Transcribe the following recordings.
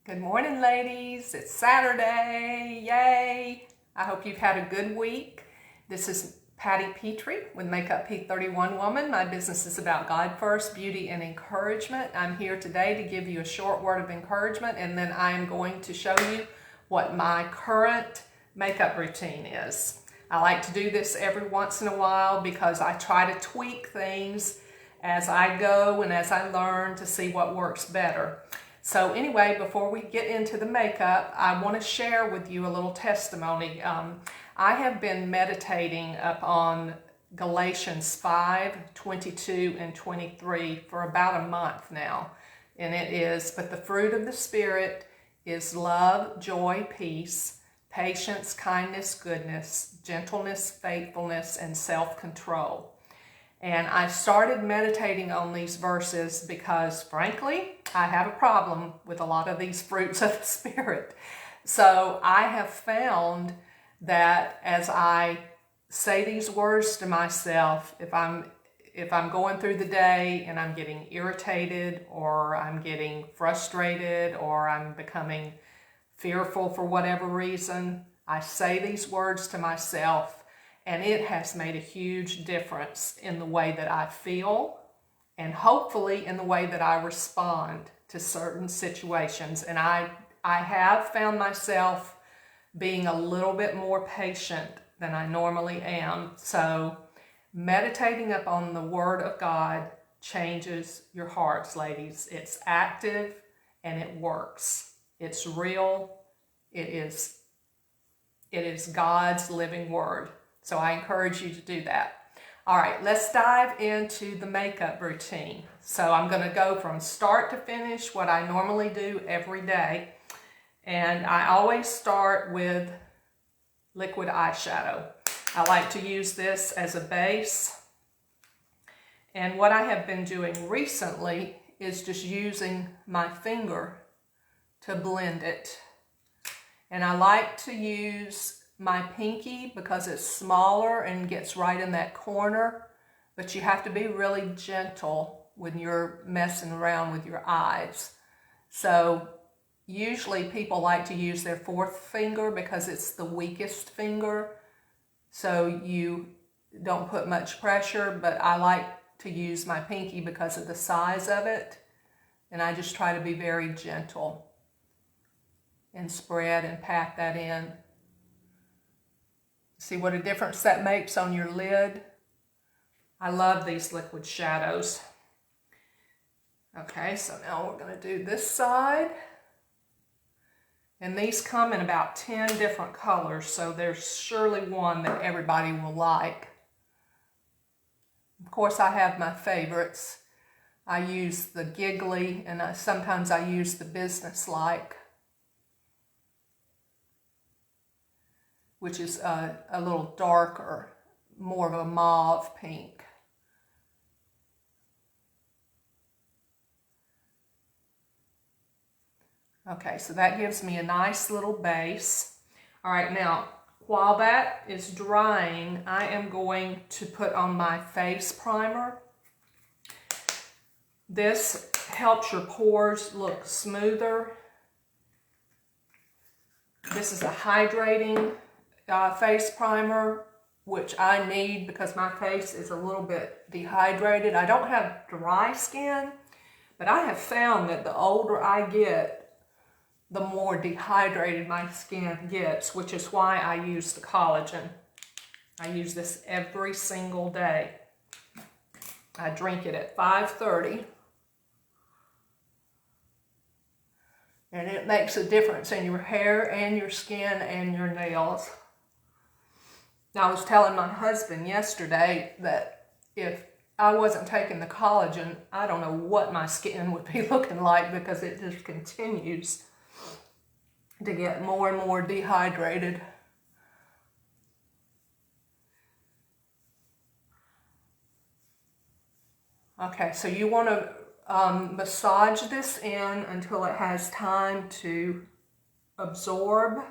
Good morning, ladies. It's Saturday. Yay! I hope you've had a good week. This is Patti Petrie with Makeup P31 Woman. My business is about God first, beauty, and encouragement. I'm here today to give you a short word of encouragement, and then I am going to show you what my current makeup routine is. I like to do this every once in a while because I try to tweak things as I go and as I learn to see what works better. So anyway, before we get into the makeup, I want to share with you a little testimony. I have been meditating upon Galatians 5:22 and 23 for about a month now. And it is, but the fruit of the Spirit is love, joy, peace, patience, kindness, goodness, gentleness, faithfulness, and self-control. And I started meditating on these verses because, frankly, I have a problem with a lot of these fruits of the Spirit. So I have found that as I say these words to myself, if I'm going through the day and I'm getting irritated or I'm getting frustrated or I'm becoming fearful for whatever reason, I say these words to myself. And it has made a huge difference in the way that I feel and hopefully in the way that I respond to certain situations. And I have found myself being a little bit more patient than I normally am. So meditating upon the Word of God changes your hearts, ladies. It's active and it works. It's real. It is God's living Word. So I encourage you to do that. All right, let's dive into the makeup routine. So I'm going to go from start to finish, what I normally do every day. And I always start with liquid eyeshadow. I like to use this as a base. And what I have been doing recently is just using my finger to blend it. And I like to use my pinky because it's smaller and gets right in that corner, but you have to be really gentle when you're messing around with your eyes. So usually people like to use their fourth finger because it's the weakest finger, so you don't put much pressure, but I like to use my pinky because of the size of it, and I just try to be very gentle and spread and pat that in. See what a difference that makes on your lid? I love these liquid shadows. Okay, so now we're going to do this side. And these come in about 10 different colors, so there's surely one that everybody will like. Of course, I have my favorites. I use the Giggly, and sometimes I use the Business-like, which is a little darker, more of a mauve pink. Okay, so that gives me a nice little base. All right, now, while that is drying, I am going to put on my face primer. This helps your pores look smoother. This is a hydrating face primer, which I need because my face is a little bit dehydrated. I don't have dry skin, but I have found that the older I get, the more dehydrated my skin gets, which is why I use the collagen. I use this every single day. I drink it at 5:30. And it makes a difference in your hair and your skin and your nails. Now, I was telling my husband yesterday that if I wasn't taking the collagen, I don't know what my skin would be looking like because it just continues to get more and more dehydrated. Okay, so you want to massage this in until it has time to absorb.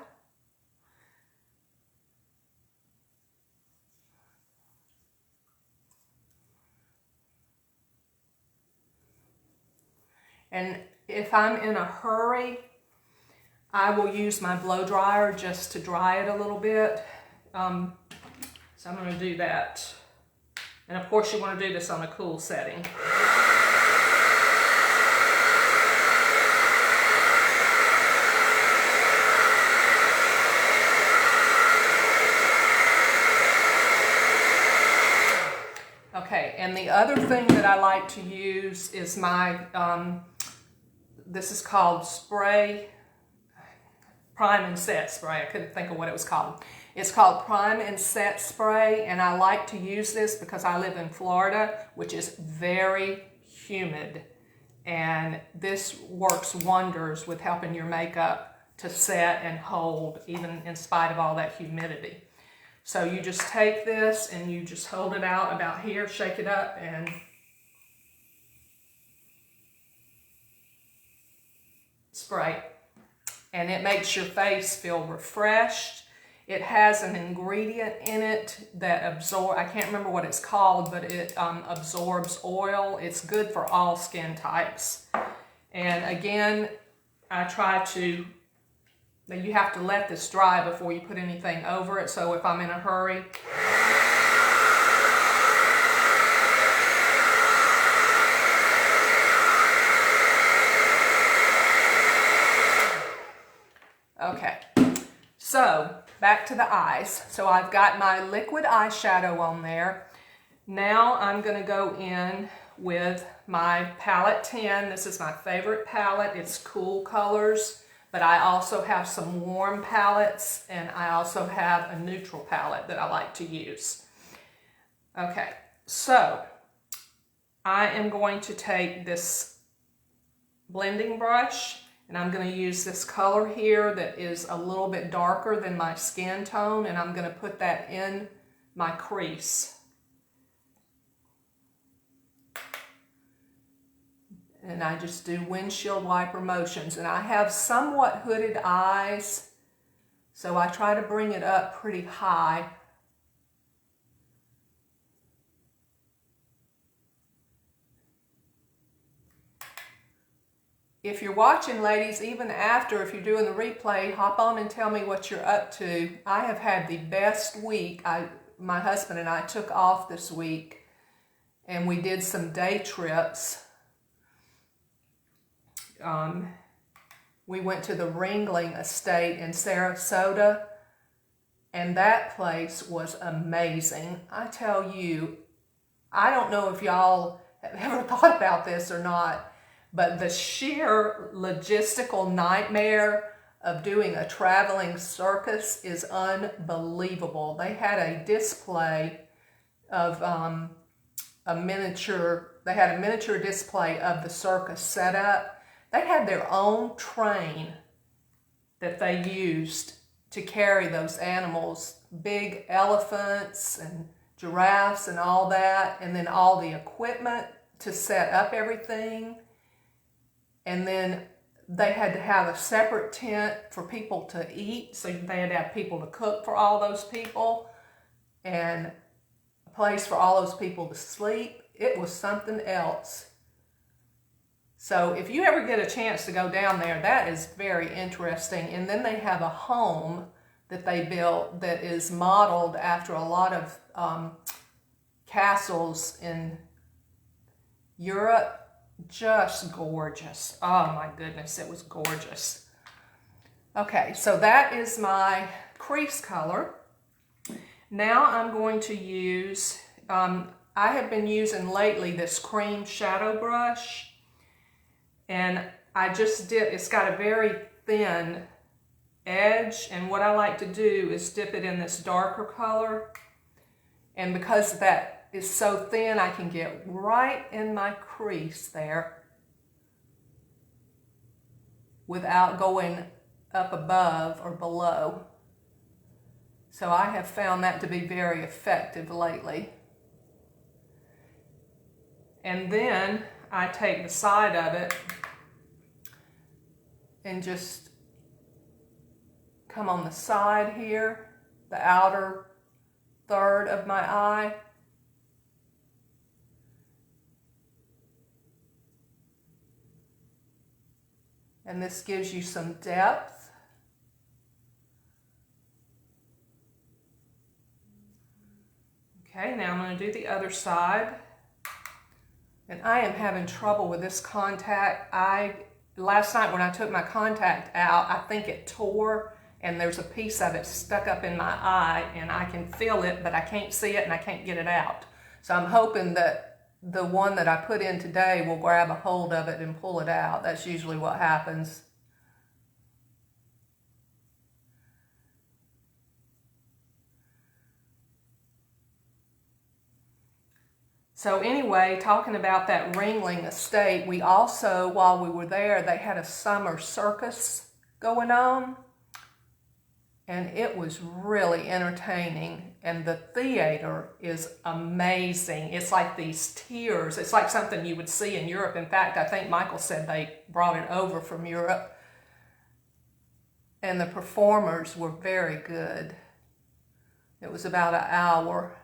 And if I'm in a hurry, I will use my blow dryer just to dry it a little bit. So I'm going to do that. And of course you want to do this on a cool setting. Okay, and the other thing that I like to use is my, this is called spray, Prime and Set spray. I couldn't think of what it was called. It's called Prime and Set spray, and I like to use this because I live in Florida, which is very humid. And this works wonders with helping your makeup to set and hold, even in spite of all that humidity. So you just take this and you just hold it out about here, shake it up, and spray. And it makes your face feel refreshed. It has an ingredient in it that absorbs, I can't remember what it's called, but it absorbs oil. It's good for all skin types. And again, I try to, you have to let this dry before you put anything over it. So if I'm in a hurry, okay, so back to the eyes. So I've got my liquid eyeshadow on there. Now I'm going to go in with my palette 10. This is my favorite palette. It's cool colors, but I also have some warm palettes, and I also have a neutral palette that I like to use. Okay, so I am going to take this blending brush, and I'm going to use this color here that is a little bit darker than my skin tone, and I'm going to put that in my crease. And I just do windshield wiper motions. And I have somewhat hooded eyes, so I try to bring it up pretty high. If you're watching, ladies, even after, if you're doing the replay, hop on and tell me what you're up to. I have had the best week. My husband and I took off this week, and we did some day trips. We went to the Ringling Estate in Sarasota, and that place was amazing. I tell you, I don't know if y'all have ever thought about this or not, but the sheer logistical nightmare of doing a traveling circus is unbelievable. They had a display of a miniature display of the circus set up. They had their own train that they used to carry those animals, big elephants and giraffes and all that, and then all the equipment to set up everything. And then they had to have a separate tent for people to eat, so they had to have people to cook for all those people, and a place for all those people to sleep. It was something else. So if you ever get a chance to go down there, that is very interesting. And then they have a home that they built that is modeled after a lot of castles in Europe. Just gorgeous. Oh my goodness, it was gorgeous. Okay, so that is my crease color. Now I'm going to use, I have been using lately this cream shadow brush. And I just dip, it's got a very thin edge, and what I like to do is dip it in this darker color. And because that is so thin, I can get right in my crease there without going up above or below. So I have found that to be very effective lately. And then I take the side of it and just come on the side here, the outer third of my eye. And this gives you some depth. Okay, now I'm going to do the other side. And I am having trouble with this contact. Last night when I took my contact out, I think it tore and there's a piece of it stuck up in my eye and I can feel it, but I can't see it and I can't get it out. So I'm hoping that the one that I put in today will grab a hold of it and pull it out. That's usually what happens. So anyway, talking about that Ringling Estate, we also, while we were there, they had a summer circus going on. And it was really entertaining. And the theater is amazing. It's like these tiers. It's like something you would see in Europe. In fact, I think Michael said they brought it over from Europe. And the performers were very good. It was about an hour.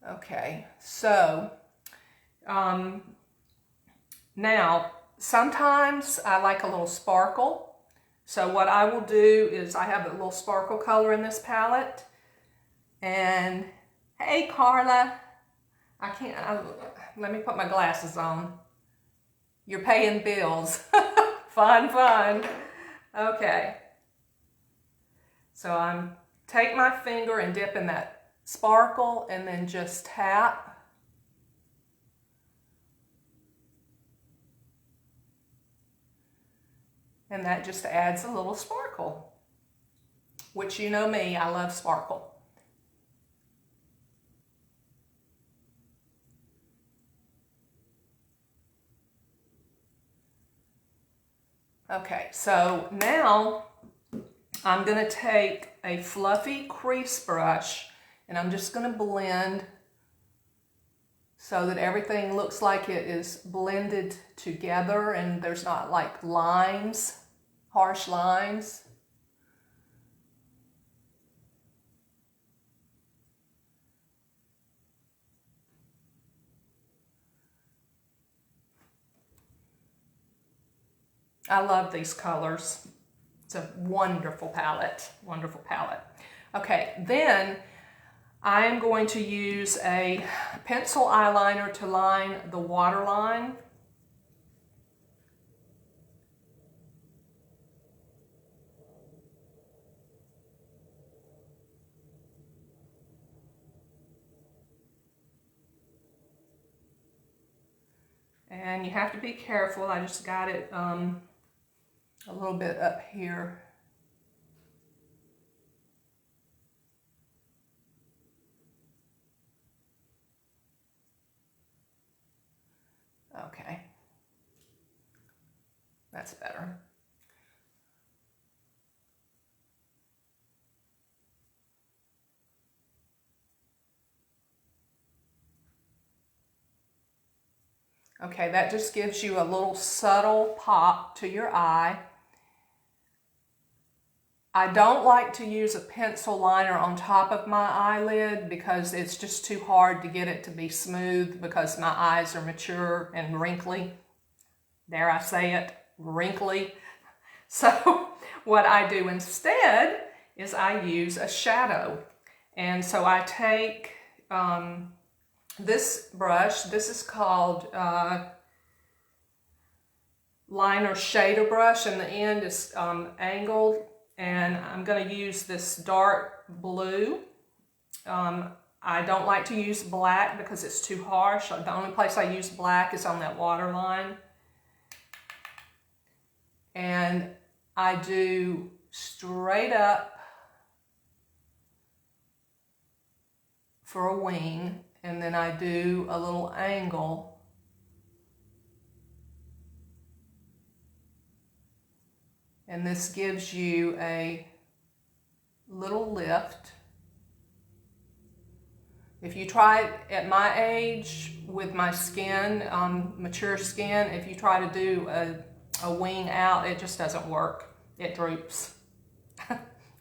Okay, so now sometimes I like a little sparkle. So what I will do is I have a little sparkle color in this palette. And hey Carla, let me put my glasses on. You're paying bills. Fun, fun. Okay. So I'm take my finger and dip in that sparkle and then just tap. And that just adds a little sparkle, which you know me, I love sparkle. Okay, so now I'm going to take a fluffy crease brush and I'm just going to blend so that everything looks like it is blended together and there's not like lines, harsh lines. I love these colors. It's a wonderful palette, wonderful palette. Okay, then I am going to use a pencil eyeliner to line the waterline. And you have to be careful. I just got it a little bit up here. Okay, that's better. Okay, that just gives you a little subtle pop to your eye. I don't like to use a pencil liner on top of my eyelid because it's just too hard to get it to be smooth because my eyes are mature and wrinkly. Dare I say it, wrinkly. So what I do instead is I use a shadow. And so I take this brush. This is called liner shader brush, and the end is angled. And I'm going to use this dark blue. I don't like to use black because it's too harsh. The only place I use black is on that waterline. And I do straight up for a wing, and then I do a little angle. And this gives you a little lift. If you try at my age with my skin, mature skin, if you try to do a wing out, it just doesn't work. It droops.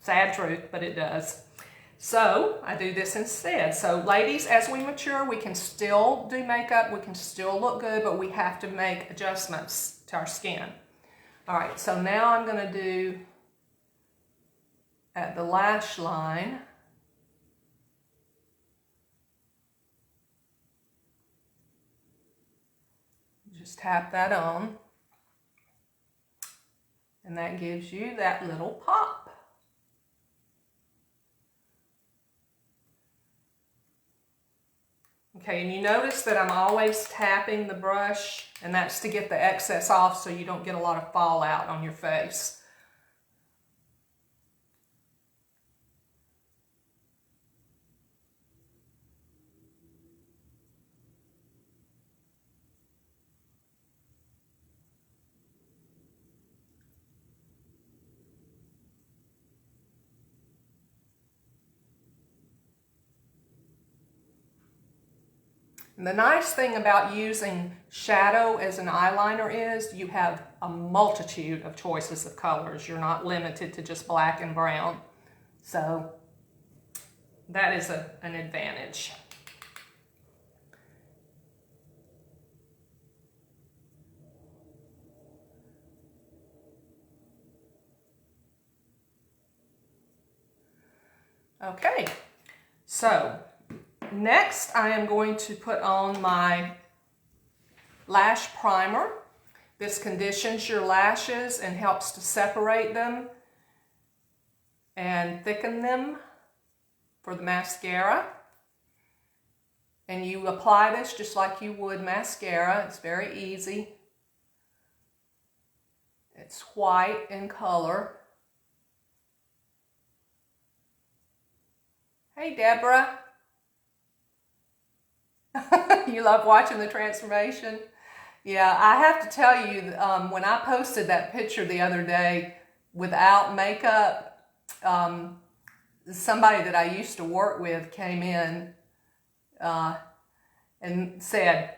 Sad truth, but it does. So I do this instead. So ladies, as we mature, we can still do makeup, we can still look good, but we have to make adjustments to our skin. All right, so now I'm going to do at the lash line. Just tap that on. And that gives you that little pop. Okay, and you notice that I'm always tapping the brush, and that's to get the excess off so you don't get a lot of fallout on your face. And the nice thing about using shadow as an eyeliner is you have a multitude of choices of colors. You're not limited to just black and brown. So that is an advantage. Okay, so next I am going to put on my lash primer. This conditions your lashes and helps to separate them and thicken them for the mascara. And you apply this just like you would mascara. It's very easy. It's white in color. Hey, Deborah. You love watching the transformation? Yeah, I have to tell you, when I posted that picture the other day without makeup, somebody that I used to work with came in and said,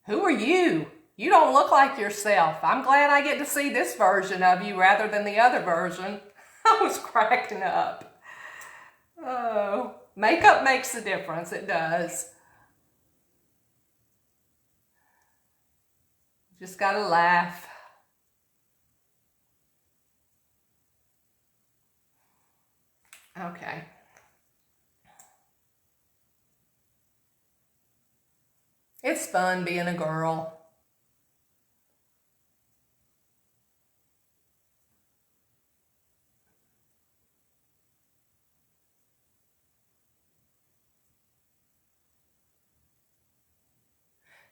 "Who are you? You don't look like yourself. I'm glad I get to see this version of you rather than the other version." I was cracking up. Oh, makeup makes a difference. It does. Just gotta laugh. Okay. It's fun being a girl.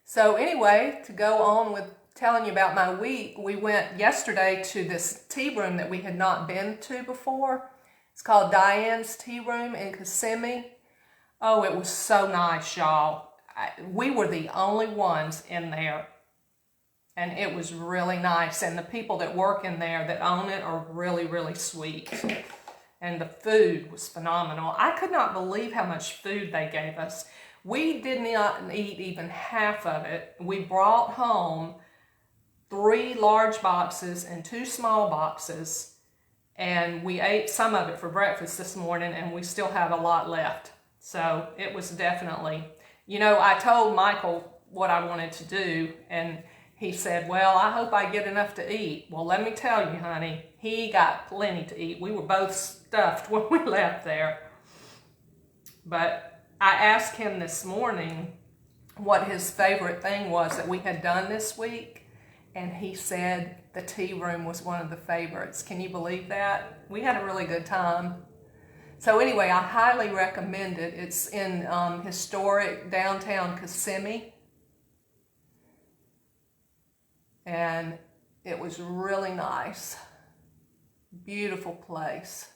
So anyway, to go on with telling you about my week, we went yesterday to this tea room that we had not been to before. It's called Diane's Tea Room in Kissimmee. Oh, it was so nice, y'all. We were the only ones in there, and it was really nice. And the people that work in there that own it are really, really sweet. And the food was phenomenal. I could not believe how much food they gave us. We did not eat even half of it. We brought home 3 large boxes and 2 small boxes, and we ate some of it for breakfast this morning, and we still have a lot left. So it was definitely, you know, I told Michael what I wanted to do, and he said, "Well, I hope I get enough to eat." Well, let me tell you, honey, he got plenty to eat. We were both stuffed when we left there. But I asked him this morning what his favorite thing was that we had done this week, and he said the tea room was one of the favorites. Can you believe that? We had a really good time. So anyway, I highly recommend it. It's in historic downtown Kissimmee, and it was really nice. Beautiful place.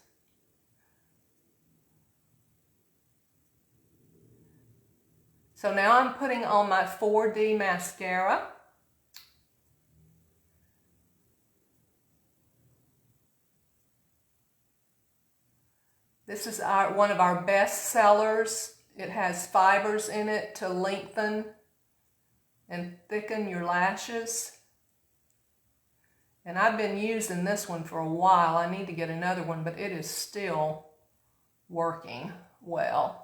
So now I'm putting on my 4D mascara. This is one of our best sellers. It has fibers in it to lengthen and thicken your lashes. And I've been using this one for a while. I need to get another one, but it is still working well.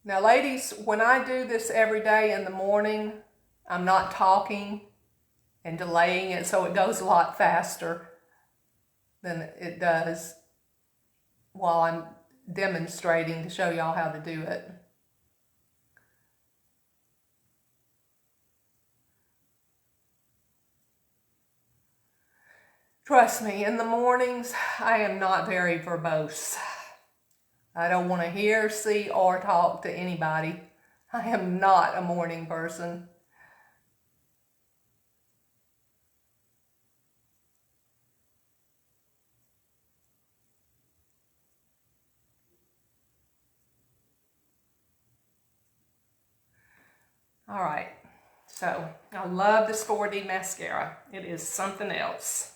Now ladies, when I do this every day in the morning, I'm not talking and delaying it, so it goes a lot faster than it does while I'm demonstrating to show y'all how to do it. Trust me, in the mornings, I am not very verbose. I don't want to hear, see, or talk to anybody. I am not a morning person. All right, so I love this 4D mascara. It is something else.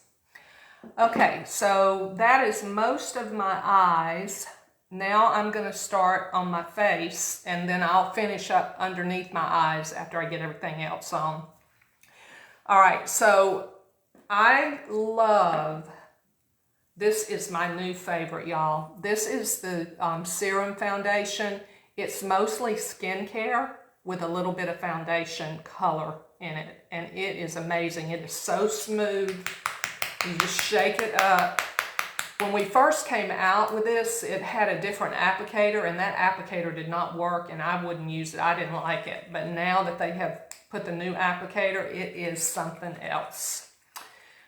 Okay, so that is most of my eyes. Now I'm going to start on my face, and then I'll finish up underneath my eyes after I get everything else on. All right, so I love, this is my new favorite, y'all. This is the Serum Foundation. It's mostly skincare with a little bit of foundation color in it, and it is amazing. It is so smooth. You just shake it up. When we first came out with this, it had a different applicator, and that applicator did not work, and I wouldn't use it. I didn't like it. But now that they have put the new applicator, it is something else.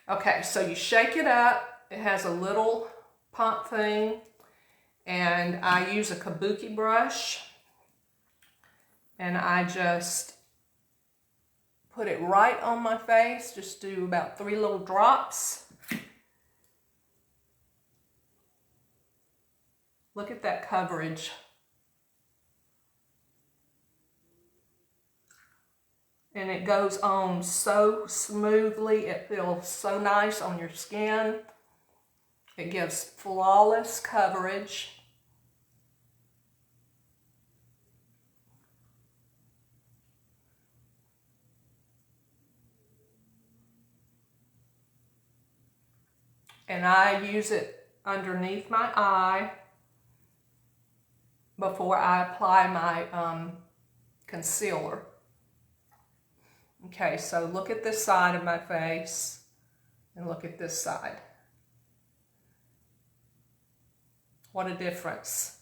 Okay, so you shake it up. It has a little pump thing, and I use a kabuki brush, and I just put it right on my face. Just do about 3 little drops. Look at that coverage. And it goes on so smoothly. It feels so nice on your skin. It gives flawless coverage. And I use it underneath my eye before I apply my concealer. Okay, so look at this side of my face and look at this side. What a difference.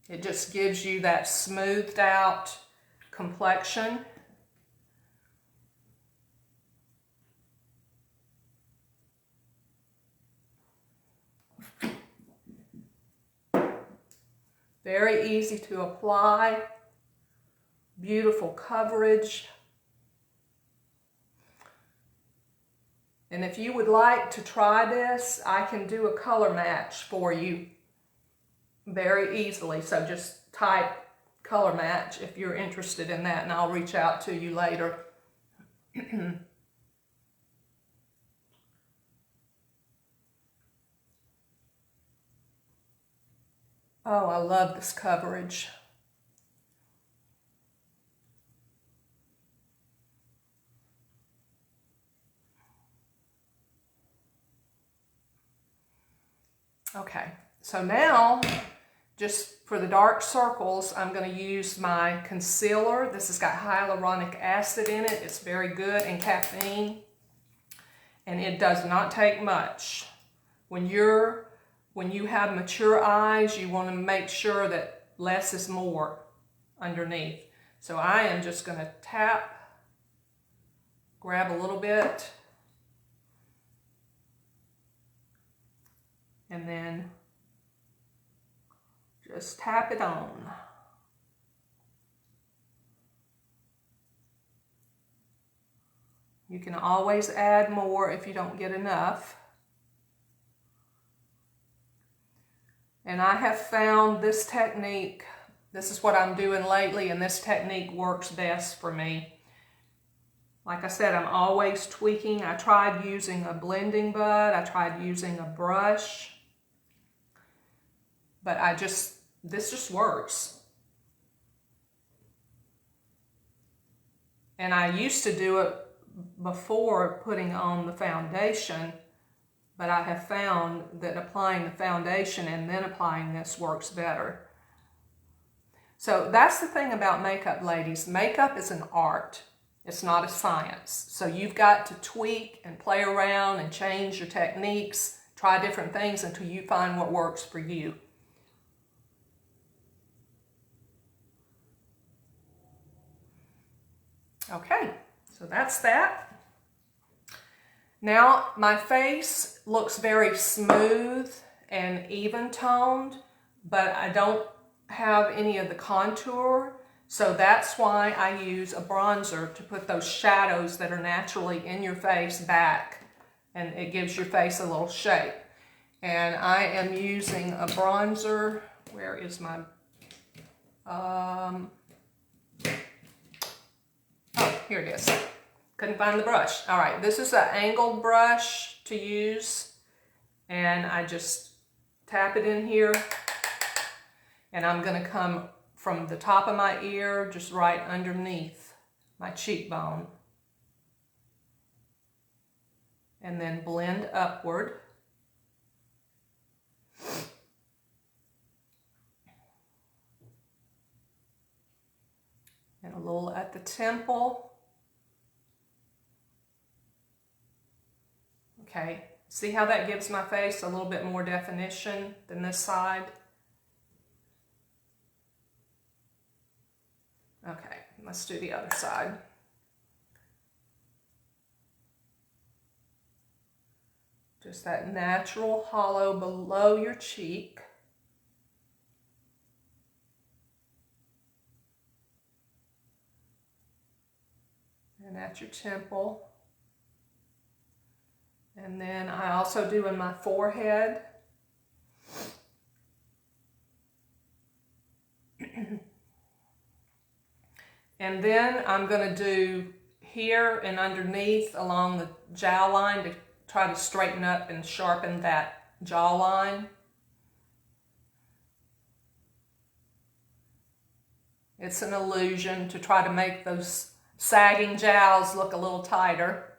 It just gives you that smoothed out complexion. Very easy to apply. Beautiful coverage. And if you would like to try this, I can do a color match for you very easily. So just type color match if you're interested in that, and I'll reach out to you later. Oh, I love this coverage. Okay, so now, just for the dark circles, I'm going to use my concealer. This has got hyaluronic acid in it. It's very good, and caffeine. And it does not take much. When you have mature eyes, you want to make sure that less is more underneath. So I am just going to tap, grab a little bit, and then just tap it on. You can always add more if you don't get enough. And I have found this technique, this is what I'm doing lately, and this technique works best for me. Like I said, I'm always tweaking. I tried using a blending bud, I tried using a brush, but this just works. And I used to do it before putting on the foundation, but I have found that applying the foundation and then applying this works better. So that's the thing about makeup, ladies. Makeup is an art. It's not a science. So you've got to tweak and play around and change your techniques, try different things until you find what works for you. Okay, so that's that. Now my face looks very smooth and even toned, but I don't have any of the contour, so that's why I use a bronzer to put those shadows that are naturally in your face back, and it gives your face a little shape. And I am using a bronzer. Where is my oh, here it is. Couldn't find the brush. All right, this is an angled brush to use, and I just tap it in here, and I'm going to come from the top of my ear just right underneath my cheekbone, and then blend upward. And a little at the temple. Okay, see how that gives my face a little bit more definition than this side? Okay, let's do the other side. Just that natural hollow below your cheek. And at your temple. And then I also do in my forehead. And then I'm going to do here and underneath along the jawline to try to straighten up and sharpen that jawline. It's an illusion to try to make those sagging jowls look a little tighter.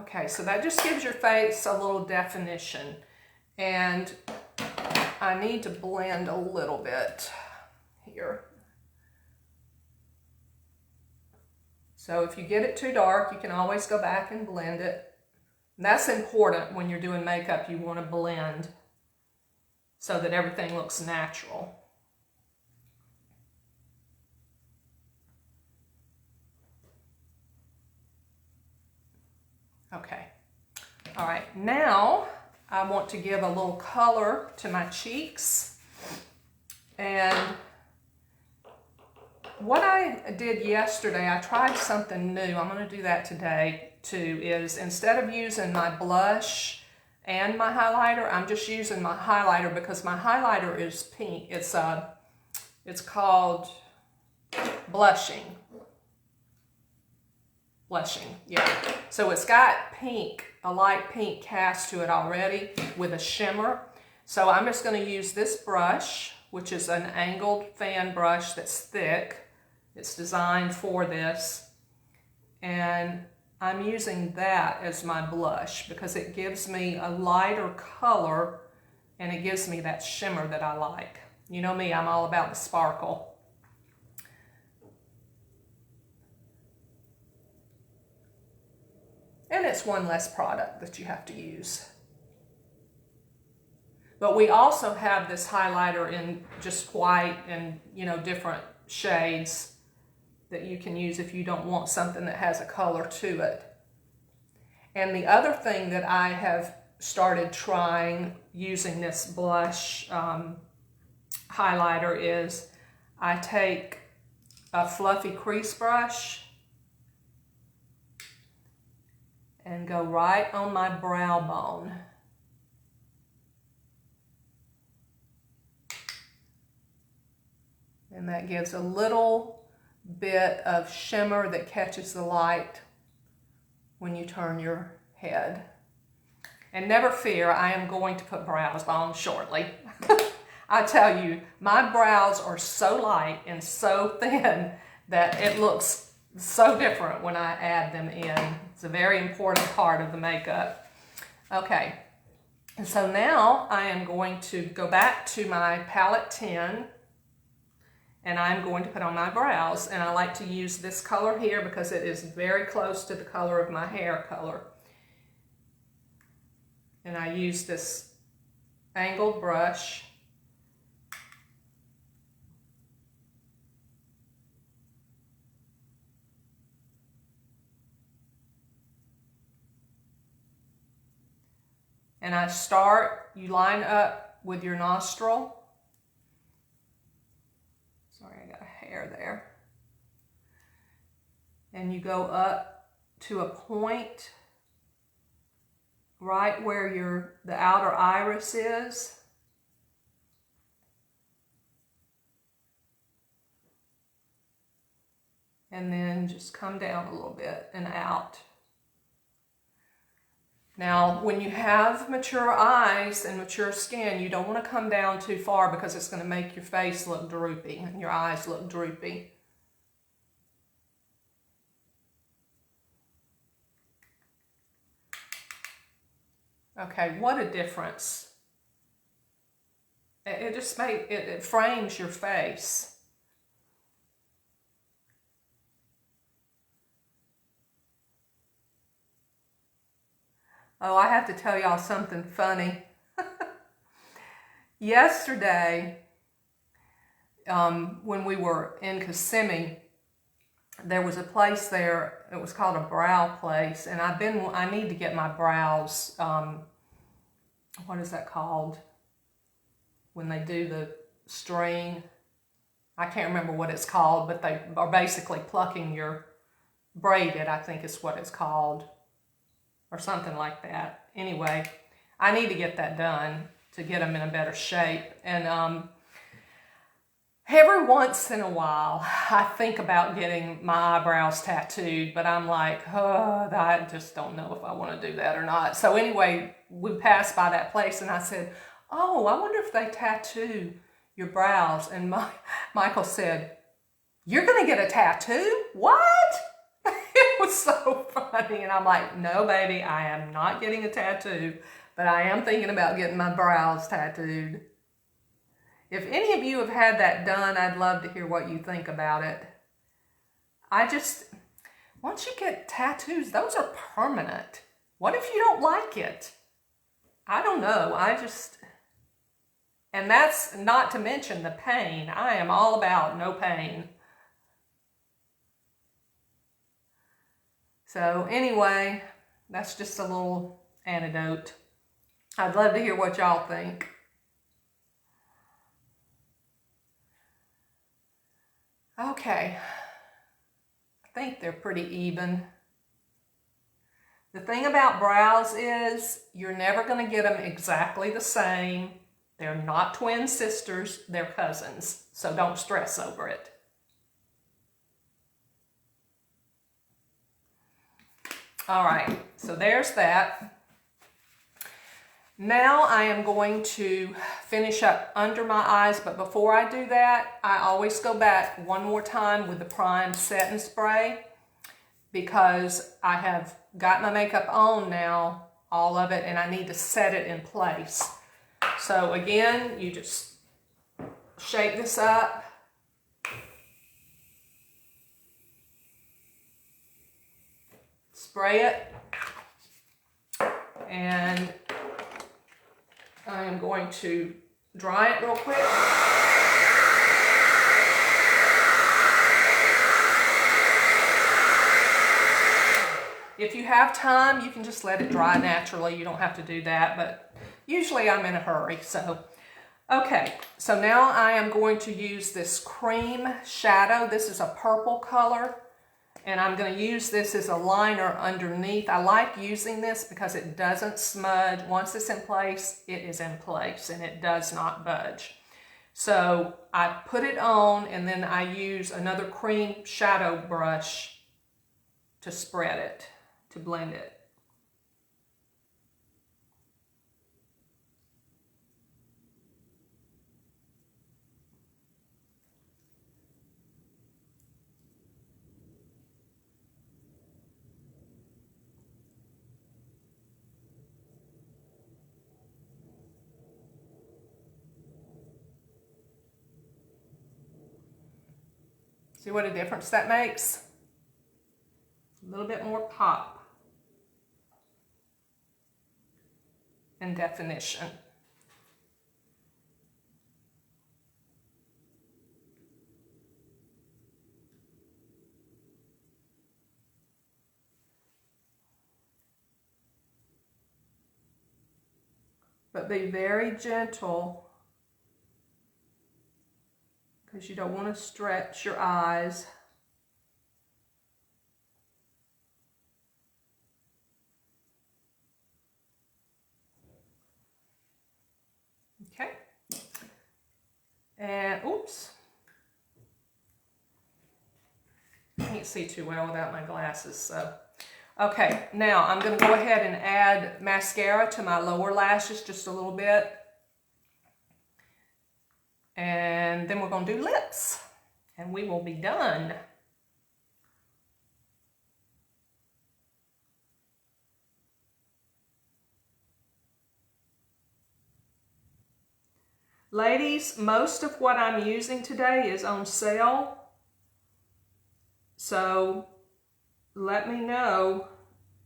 Okay, so that just gives your face a little definition. And I need to blend a little bit here. So if you get it too dark, you can always go back and blend it. And that's important when you're doing makeup. You want to blend so that everything looks natural. Okay. All right, now I want to give a little color to my cheeks. And what I did yesterday, I tried something new. I'm going to do that today too, is instead of using my blush and my highlighter, I'm just using my highlighter because my highlighter is pink. It's called Blushing. Blushing, yeah. So it's got pink, a light pink cast to it already with a shimmer. So I'm just going to use this brush, which is an angled fan brush that's thick. It's designed for this. And I'm using that as my blush because it gives me a lighter color and it gives me that shimmer that I like. You know me, I'm all about the sparkle. And it's one less product that you have to use. But we also have this highlighter in just white and, you know, different shades that you can use if you don't want something that has a color to it. And the other thing that I have started trying using this blush highlighter is I take a fluffy crease brush and go right on my brow bone. And that gives a little bit of shimmer that catches the light when you turn your head. And never fear, I am going to put brows on shortly. I tell you, my brows are so light and so thin that it looks so different when I add them in. It's a very important part of the makeup. Okay, and so now I am going to go back to my palette 10 and I'm going to put on my brows. And I like to use this color here because it is very close to the color of my hair color. And I use this angled brush. And I start, you line up with your nostril. Sorry, I got a hair there. And you go up to a point right where the outer iris is. And then just come down a little bit and out. Now, when you have mature eyes and mature skin, you don't want to come down too far because it's going to make your face look droopy and your eyes look droopy. Okay, what a difference. It just it frames your face. Oh, I have to tell y'all something funny. Yesterday, when we were in Kissimmee, there was a place there, it was called a brow place, and I need to get my brows, what is that called? When they do the string, I can't remember what it's called, but they are basically plucking your braided, I think is what it's called, or something like that. Anyway, I need to get that done to get them in a better shape. And every once in a while, I think about getting my eyebrows tattooed, but I'm like, oh, I just don't know if I want to do that or not. So anyway, we passed by that place and I said, oh, I wonder if they tattoo your brows. And Michael said, you're going to get a tattoo? What? It was so funny. And I'm like, no, baby, I am not getting a tattoo, but I am thinking about getting my brows tattooed. If any of you have had that done, I'd love to hear what you think about it. Once you get tattoos, those are permanent. What if you don't like it? I don't know. And that's not to mention the pain. I am all about no pain. So anyway, that's just a little anecdote. I'd love to hear what y'all think. Okay, I think they're pretty even. The thing about brows is you're never going to get them exactly the same. They're not twin sisters, they're cousins, so don't stress over it. All right, so there's that. Now I am going to finish up under my eyes, but before I do that, I always go back one more time with the Prime Setting Spray because I have got my makeup on now, all of it, and I need to set it in place. So again, you just shake this up. Spray it, and I am going to dry it real quick. If you have time, you can just let it dry naturally. You don't have to do that, but usually I'm in a hurry, so. Okay, so now I am going to use this cream shadow. This is a purple color. And I'm going to use this as a liner underneath. I like using this because it doesn't smudge. Once it's in place, it is in place and it does not budge. So I put it on and then I use another cream shadow brush to spread it, to blend it. See what a difference that makes? A little bit more pop and definition. But be very gentle because you don't want to stretch your eyes. Okay. And oops. I can't see too well without my glasses, so. Okay, now I'm going to go ahead and add mascara to my lower lashes just a little bit. And then we're going to do lips. And we will be done. Ladies, most of what I'm using today is on sale. So let me know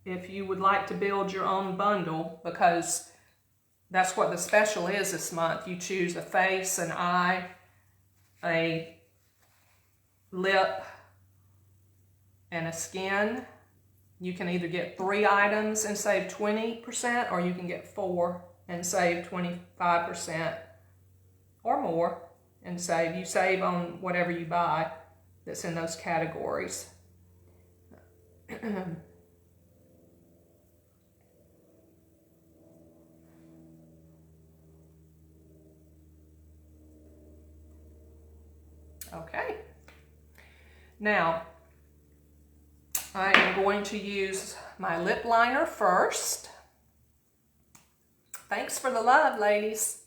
if you would like to build your own bundle, because that's what the special is this month. You choose a face, an eye, a lip, and a skin. You can either get 3 items and save 20%, or you can get 4 and save 25% or more and save. You save on whatever you buy that's in those categories. Okay. Now, I am going to use my lip liner first. Thanks for the love, ladies.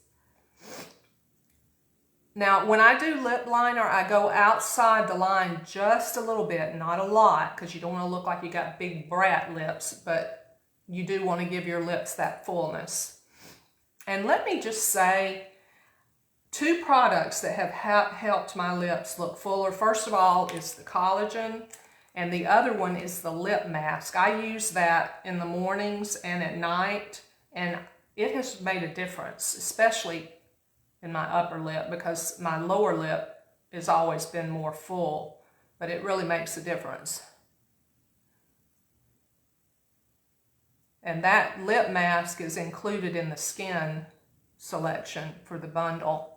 Now, when I do lip liner, I go outside the line just a little bit, not a lot, because you don't want to look like you got big brat lips, but you do want to give your lips that fullness. And let me just say, 2 products that have helped my lips look fuller. First of all is the collagen, and the other one is the lip mask. I use that in the mornings and at night, and it has made a difference, especially in my upper lip, because my lower lip has always been more full, but it really makes a difference. And that lip mask is included in the skin selection for the bundle.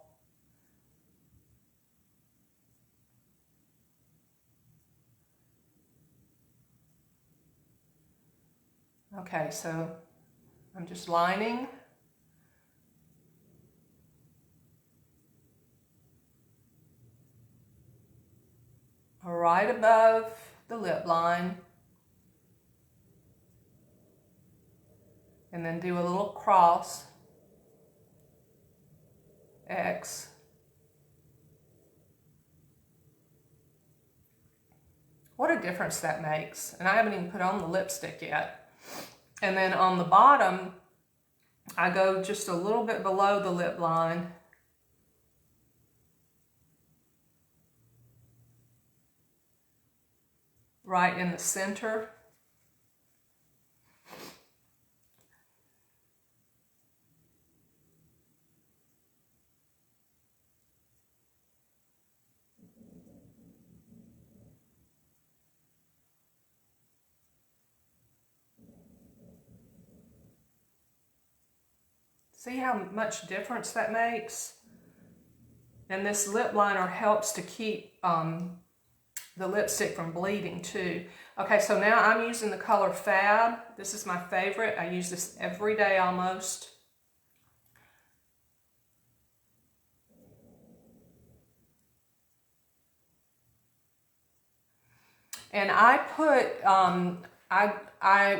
Okay, so I'm just lining. Right above the lip line. And then do a little cross, X. What a difference that makes. And I haven't even put on the lipstick yet. And then on the bottom, I go just a little bit below the lip line. Right in the center. See how much difference that makes? And this lip liner helps to keep the lipstick from bleeding too. Okay, so now I'm using the color Fab. This is my favorite. I use this every day almost. And I put,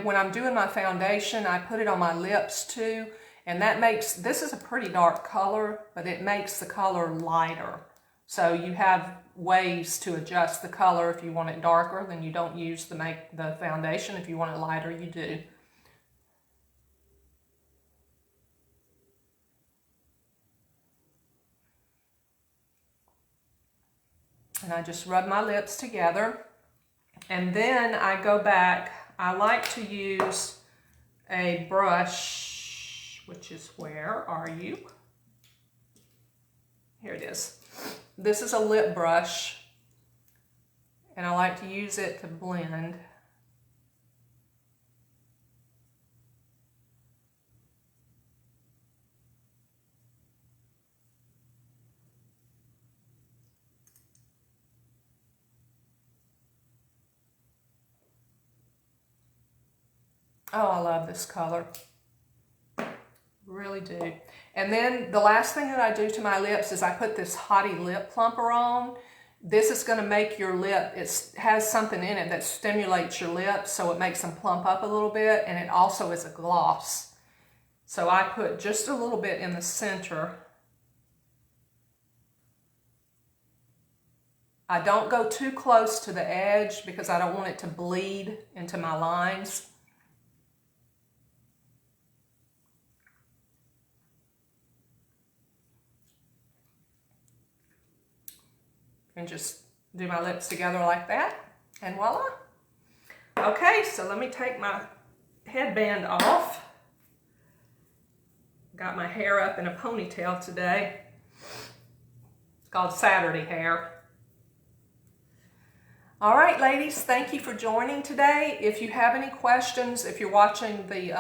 when I'm doing my foundation, I put it on my lips too. And that makes, this is a pretty dark color, but it makes the color lighter. So you have ways to adjust the color. If you want it darker, then you don't use the foundation. If you want it lighter, you do. And I just rub my lips together. And then I go back. I like to use a brush, which is, where are you? Here it is. This is a lip brush, and I like to use it to blend. Oh, I love this color. Really do. And then the last thing that I do to my lips is I put this Hottie lip plumper on. This is going to make your lip, it has something in it that stimulates your lips, so it makes them plump up a little bit, and it also is a gloss. So I put just a little bit in the center. I don't go too close to the edge because I don't want it to bleed into my lines. And just do my lips together like that, and voila. Okay, so let me take my headband off. Got my hair up in a ponytail today. It's called Saturday hair. All right, ladies, thank you for joining today. If you have any questions, if you're watching the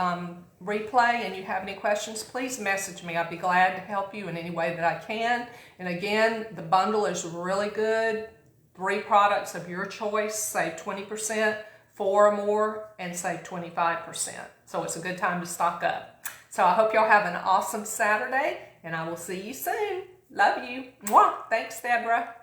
replay and you have any questions, please message me. I'd be glad to help you in any way that I can. And again, the bundle is really good. 3 products of your choice, save 20%, 4 or more, and save 25%. So it's a good time to stock up. So I hope y'all have an awesome Saturday, and I will see you soon. Love you. Mwah. Thanks, Deborah.